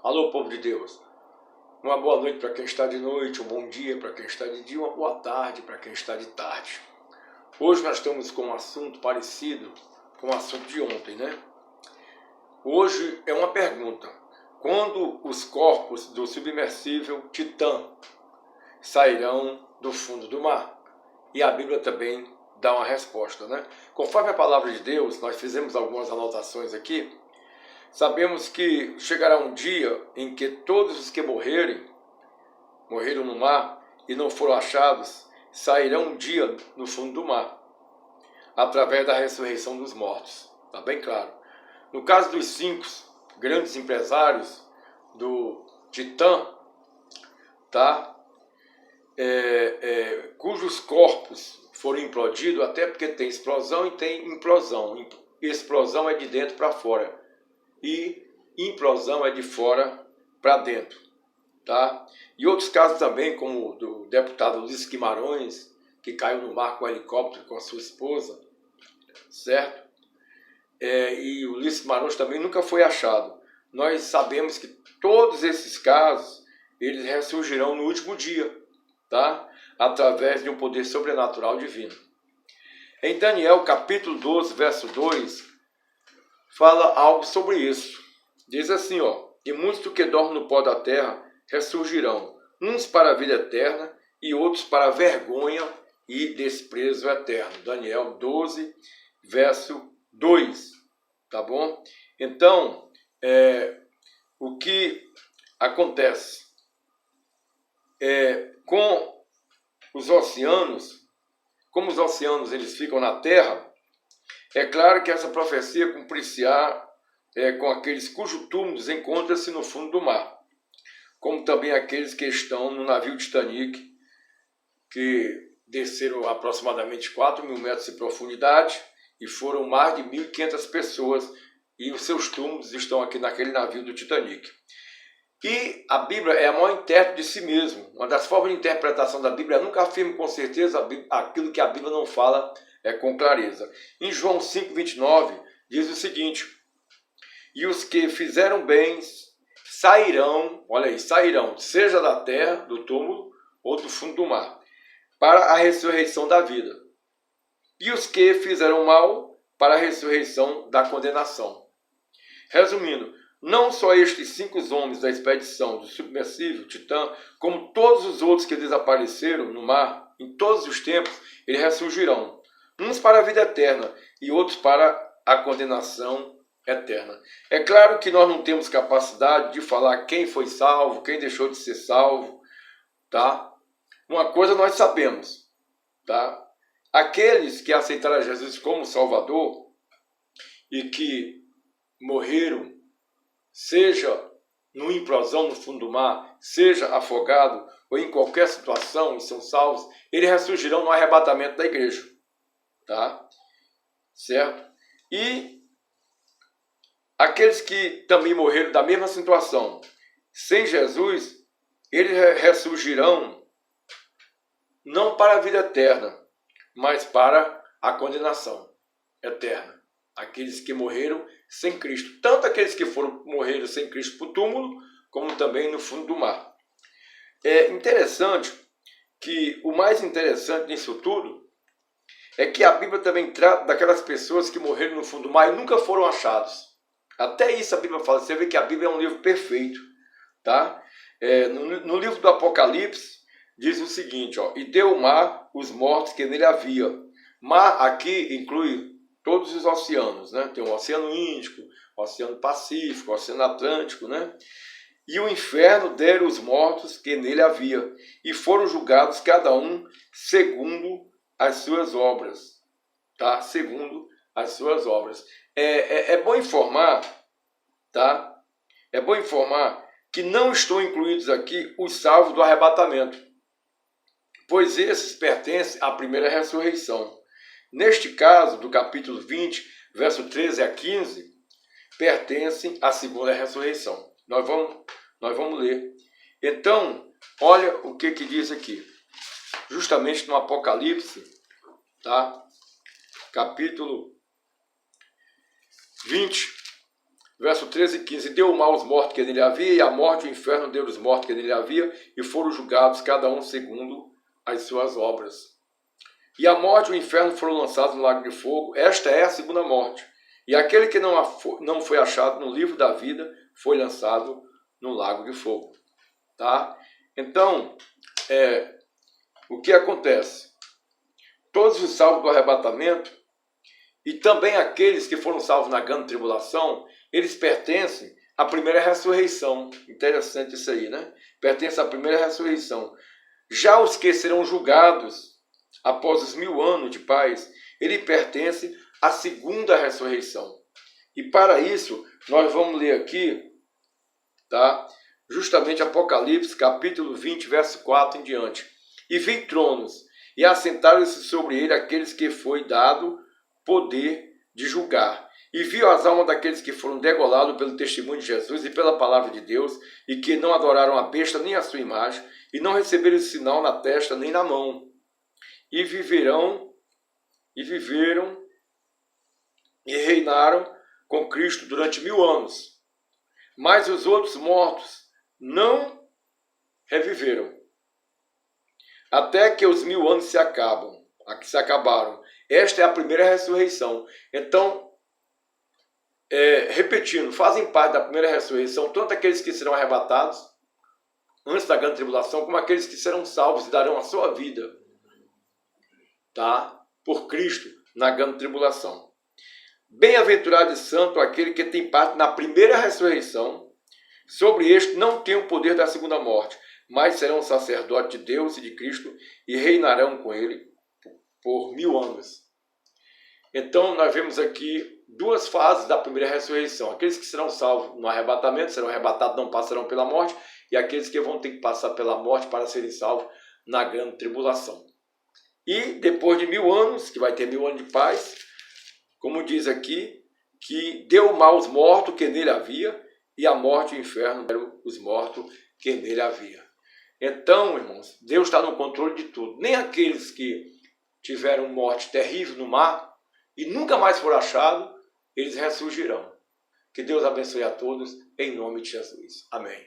Alô, povo de Deus. Uma boa noite para quem está de noite, um bom dia para quem está de dia, uma boa tarde para quem está de tarde. Hoje nós estamos com um assunto parecido com o assunto de ontem, né? Hoje é uma pergunta. Quando os corpos do submersível Titã sairão do fundo do mar? E a Bíblia também dá uma resposta, né? Conforme a palavra de Deus, nós fizemos algumas anotações aqui. Sabemos que chegará um dia em que todos os que morreram no mar e não foram achados, sairão um dia no fundo do mar, através da ressurreição dos mortos. Está bem claro. No caso dos 5 grandes empresários do Titã, tá? Cujos corpos foram implodidos, até porque tem explosão e tem implosão. Explosão é de dentro para fora e implosão é de fora para dentro, tá? E outros casos também, como o do deputado Ulisses Guimarães, que caiu no mar com um helicóptero com a sua esposa, certo? E o Ulisses Guimarães também nunca foi achado. Nós sabemos que todos esses casos, eles ressurgirão no último dia, tá? Através de um poder sobrenatural divino. Em Daniel, capítulo 12, verso 2, fala algo sobre isso. Diz assim, ó: e muitos do que dormem no pó da terra ressurgirão, uns para a vida eterna e outros para a vergonha e desprezo eterno. Daniel 12, verso 2, tá bom? Então, o que acontece com os oceanos, como os oceanos eles ficam na terra, é claro que essa profecia cumprir-se-á com aqueles cujo túmulo encontra-se no fundo do mar, como também aqueles que estão no navio Titanic, que desceram aproximadamente 4.000 metros de profundidade e foram mais de 1.500 pessoas, e os seus túmulos estão aqui naquele navio do Titanic. E a Bíblia é a maior intérprete de si mesmo. Uma das formas de interpretação da Bíblia, nunca afirma com certeza aquilo que a Bíblia não fala com clareza. Em João 5,29 diz o seguinte: e os que fizeram bens sairão, olha aí, sairão, seja da terra, do túmulo, ou do fundo do mar, para a ressurreição da vida. E os que fizeram mal, para a ressurreição da condenação. Resumindo, não só estes 5 homens da expedição do submersível Titã, como todos os outros que desapareceram no mar, em todos os tempos, eles ressurgirão. Uns para a vida eterna e outros para a condenação eterna. É claro que nós não temos capacidade de falar quem foi salvo, quem deixou de ser salvo, tá? Uma coisa nós sabemos, tá? Aqueles que aceitaram Jesus como Salvador e que morreram, seja no implosão no fundo do mar, seja afogado ou em qualquer situação e são salvos, eles ressurgirão no arrebatamento da igreja, tá? Certo? E aqueles que também morreram da mesma situação, sem Jesus, eles ressurgirão não para a vida eterna, mas para a condenação eterna. Aqueles que morreram sem Cristo. Tanto aqueles que morreram sem Cristo para o túmulo, como também no fundo do mar. É interessante que o mais interessante nisso tudo é que a Bíblia também trata daquelas pessoas que morreram no fundo do mar e nunca foram achados. Até isso a Bíblia fala. Você vê que a Bíblia é um livro perfeito, tá? No livro do Apocalipse diz o seguinte, ó: e deu o mar os mortos que nele havia. Mar aqui inclui todos os oceanos, né? Tem o Oceano Índico, o Oceano Pacífico, o Oceano Atlântico, né? E o inferno deram os mortos que nele havia, e foram julgados cada um segundo as suas obras, tá? Segundo as suas obras. É bom informar, tá? É bom informar que não estão incluídos aqui os salvos do arrebatamento, pois esses pertencem à primeira ressurreição. Neste caso, do capítulo 20, verso 13 a 15, pertencem à segunda ressurreição. Nós vamos ler. Então, olha o que diz aqui. Justamente no Apocalipse, tá? Capítulo 20, verso 13 e 15. Deu o mal aos mortos que nele havia, e a morte e o inferno deu os mortos que nele havia, e foram julgados cada um segundo as suas obras. E a morte e o inferno foram lançados no lago de fogo. Esta é a segunda morte. E aquele que não foi achado no livro da vida foi lançado no lago de fogo. Tá? Então, o que acontece? Todos os salvos do arrebatamento, e também aqueles que foram salvos na grande tribulação, eles pertencem à primeira ressurreição. Interessante isso aí, né? Pertencem à primeira ressurreição. Já os que serão julgados após os 1000 anos de paz, ele pertence à segunda ressurreição. E para isso, nós vamos ler aqui, tá? Justamente Apocalipse, capítulo 20, verso 4 em diante. E vi tronos, e assentaram-se sobre ele aqueles que foi dado poder de julgar. E viu as almas daqueles que foram degolados pelo testemunho de Jesus e pela palavra de Deus, e que não adoraram a besta nem a sua imagem, e não receberam sinal na testa nem na mão. E viveram e reinaram com Cristo durante 1000 anos. Mas os outros mortos não reviveram, até que os 1000 anos se acabaram. Esta é a primeira ressurreição. Então, repetindo, fazem parte da primeira ressurreição tanto aqueles que serão arrebatados antes da grande tribulação, como aqueles que serão salvos e darão a sua vida, tá? Por Cristo na grande tribulação. Bem-aventurado e santo aquele que tem parte na primeira ressurreição. Sobre este não tem o poder da segunda morte, mas serão sacerdotes de Deus e de Cristo e reinarão com ele por 1000 anos. Então nós vemos aqui duas fases da primeira ressurreição. Aqueles que serão salvos no arrebatamento, serão arrebatados, não passarão pela morte, e aqueles que vão ter que passar pela morte para serem salvos na grande tribulação. E depois de 1000 anos, que vai ter 1000 anos de paz, como diz aqui, que deu mal aos mortos que nele havia, e a morte e o inferno eram os mortos que nele havia. Então, irmãos, Deus está no controle de tudo. Nem aqueles que tiveram morte terrível no mar e nunca mais foram achados, eles ressurgirão. Que Deus abençoe a todos, em nome de Jesus. Amém.